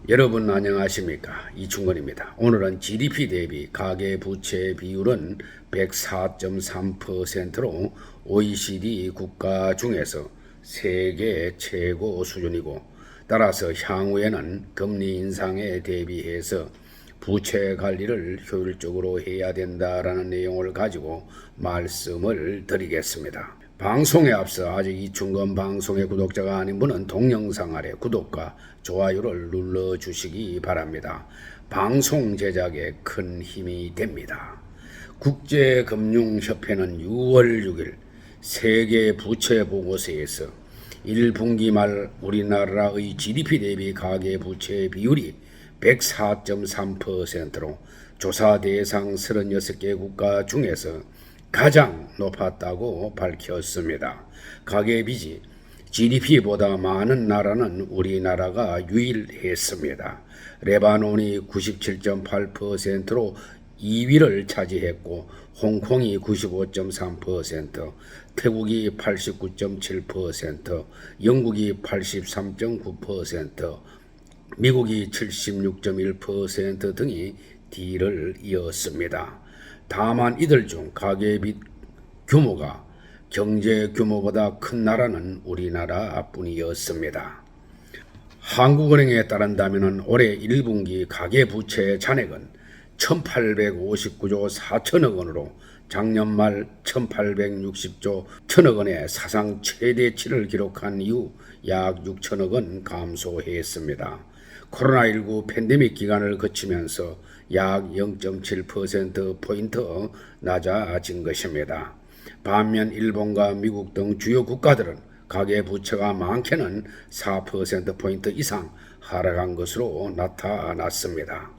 여러분 안녕하십니까? 이충건입니다. 오늘은 GDP 대비 가계부채 비율은 104.3%로 OECD 국가 중에서 세계 최고 수준이고, 따라서 향후에는 금리 인상에 대비해서 부채 관리를 효율적으로 해야 된다라는 내용을 가지고 말씀을 드리겠습니다. 방송에 앞서 아직 이충건 방송의 구독자가 아닌 분은 동영상 아래 구독과 좋아요를 눌러주시기 바랍니다. 방송 제작에 큰 힘이 됩니다. 국제금융협회는 6월 6일 세계 부채 보고서에서 1분기 말 우리나라의 GDP 대비 가계부채 비율이 104.3%로 조사 대상 36개 국가 중에서 가장 높았다고 밝혔습니다. 가계빚이 GDP보다 많은 나라는 우리나라가 유일했습니다. 레바논이 97.8%로 2위를 차지했고, 홍콩이 95.3%, 태국이 89.7%, 영국이 83.9%, 미국이 76.1% 등이 뒤를 이었습니다. 다만 이들 중 가계빚 규모가 경제 규모보다 큰 나라는 우리나라뿐이었습니다. 한국은행에 따른다면 올해 1분기 가계부채 잔액은 1859조 4천억 원으로 작년 말 1860조 1천억 원의 사상 최대치를 기록한 이후 약 6천억 원 감소했습니다. 코로나19 팬데믹 기간을 거치면서 약 0.7%포인트 낮아진 것입니다. 반면 일본과 미국 등 주요 국가들은 가계부채가 많게는 4%포인트 이상 하락한 것으로 나타났습니다.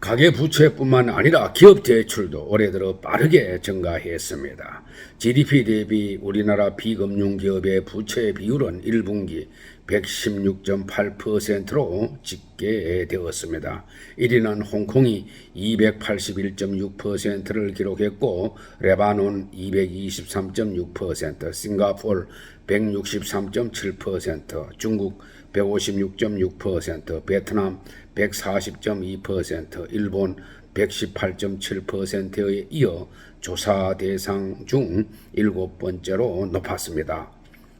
가계부채뿐만 아니라 기업 대출도 올해 들어 빠르게 증가했습니다. GDP 대비 우리나라 비금융기업의 부채 비율은 1분기 116.8%로 집계되었습니다. 1위는 홍콩이 281.6%를 기록했고, 레바논 223.6%, 싱가포르 163.7%, 중국 156.6%, 베트남 140.2%, 일본 118.7%에 이어 조사 대상 중 7번째로 높았습니다.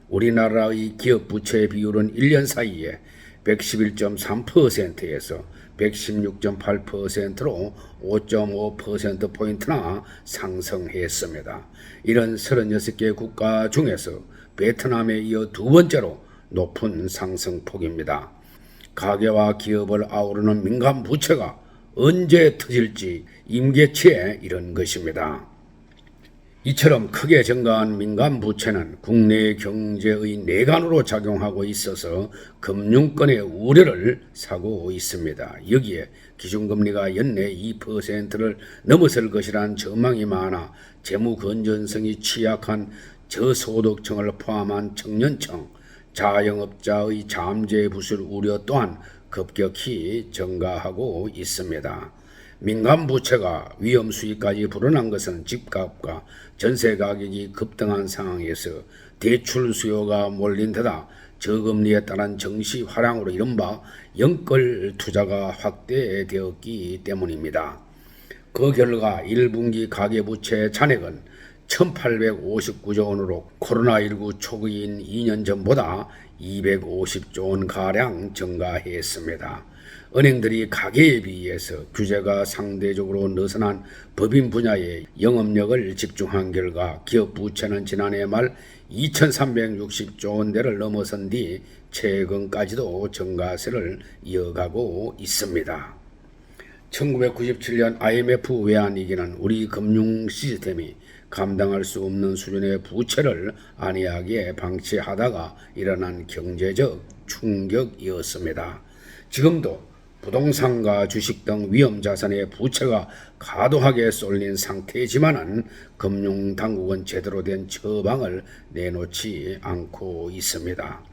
우리나라의 기업 부채 비율은 1년 사이에 111.3%에서 116.8%로 5.5%포인트나 상승했습니다. 이런 36개 국가 중에서 베트남에 이어 두 번째로 높은 상승폭입니다. 가계와 기업을 아우르는 민간 부채가 언제 터질지 임계치에 이른 것입니다. 이처럼 크게 증가한 민간 부채는 국내 경제의 내관으로 작용하고 있어서 금융권의 우려를 사고 있습니다. 여기에 기준금리가 연내 2%를 넘어설 것이란 전망이 많아 재무 건전성이 취약한 저소득층을 포함한 청년층, 자영업자의 잠재 부실 우려 또한 급격히 증가하고 있습니다. 민간 부채가 위험 수위까지 불어난 것은 집값과 전세 가격이 급등한 상황에서 대출 수요가 몰린 데다 저금리에 따른 정시 화랑으로 이른바 영끌 투자가 확대되었기 때문입니다. 그 결과 1분기 가계부채 잔액은 1859조 원으로 코로나19 초기인 2년 전보다 250조 원가량 증가했습니다. 은행들이 가계에 비해서 규제가 상대적으로 느슨한 법인 분야에 영업력을 집중한 결과 기업 부채는 지난해 말 2360조 원대를 넘어선 뒤 최근까지도 증가세를 이어가고 있습니다. 1997년 IMF 외환위기는 우리 금융 시스템이 감당할 수 없는 수준의 부채를 안이하게 방치하다가 일어난 경제적 충격이었습니다. 지금도 부동산과 주식 등 위험자산의 부채가 과도하게 쏠린 상태지만은 금융당국은 제대로 된 처방을 내놓지 않고 있습니다.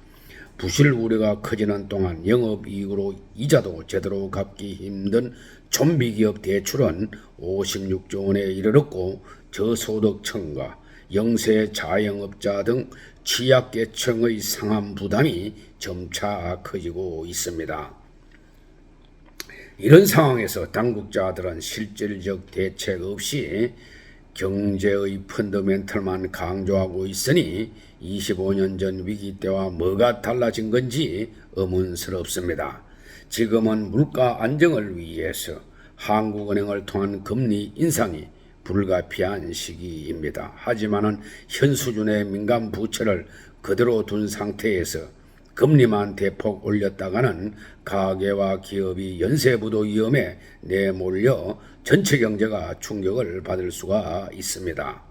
부실 우려가 커지는 동안 영업이익으로 이자도 제대로 갚기 힘든 좀비기업 대출은 56조 원에 이르렀고, 저소득층과 영세 자영업자 등 취약계층의 상환 부담이 점차 커지고 있습니다. 이런 상황에서 당국자들은 실질적 대책 없이 경제의 펀더멘털만 강조하고 있으니 25년 전 위기 때와 뭐가 달라진 건지 의문스럽습니다. 지금은 물가 안정을 위해서 한국은행을 통한 금리 인상이 불가피한 시기입니다. 하지만은 현 수준의 민간 부채를 그대로 둔 상태에서 금리만 대폭 올렸다가는 가계와 기업이 연쇄부도 위험에 내몰려 전체 경제가 충격을 받을 수가 있습니다.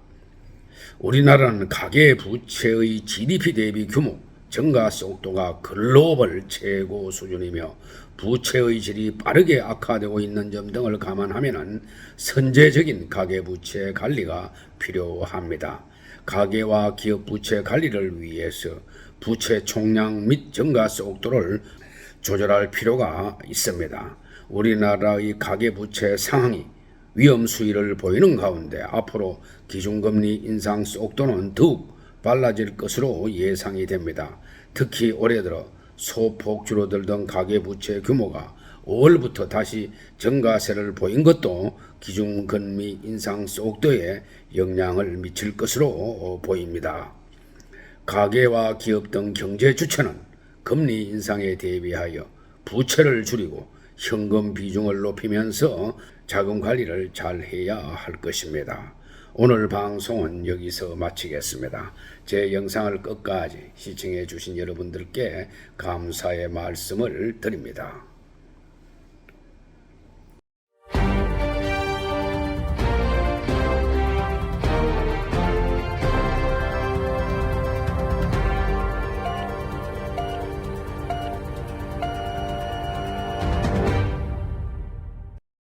우리나라는 가계 부채의 GDP 대비 규모, 증가 속도가 글로벌 최고 수준이며 부채의 질이 빠르게 악화되고 있는 점 등을 감안하면 선제적인 가계 부채 관리가 필요합니다. 가계와 기업 부채 관리를 위해서 부채 총량 및 증가 속도를 조절할 필요가 있습니다. 우리나라의 가계 부채 상황이 위험 수위를 보이는 가운데 앞으로 기준금리 인상 속도는 더욱 빨라질 것으로 예상이 됩니다. 특히 올해 들어 소폭 줄어들던 가계부채 규모가 5월부터 다시 증가세를 보인 것도 기준금리 인상 속도에 영향을 미칠 것으로 보입니다. 가계와 기업 등 경제 주체는 금리 인상에 대비하여 부채를 줄이고 현금 비중을 높이면서 자금 관리를 잘 해야 할 것입니다. 오늘 방송은 여기서 마치겠습니다. 제 영상을 끝까지 시청해 주신 여러분들께 감사의 말씀을 드립니다.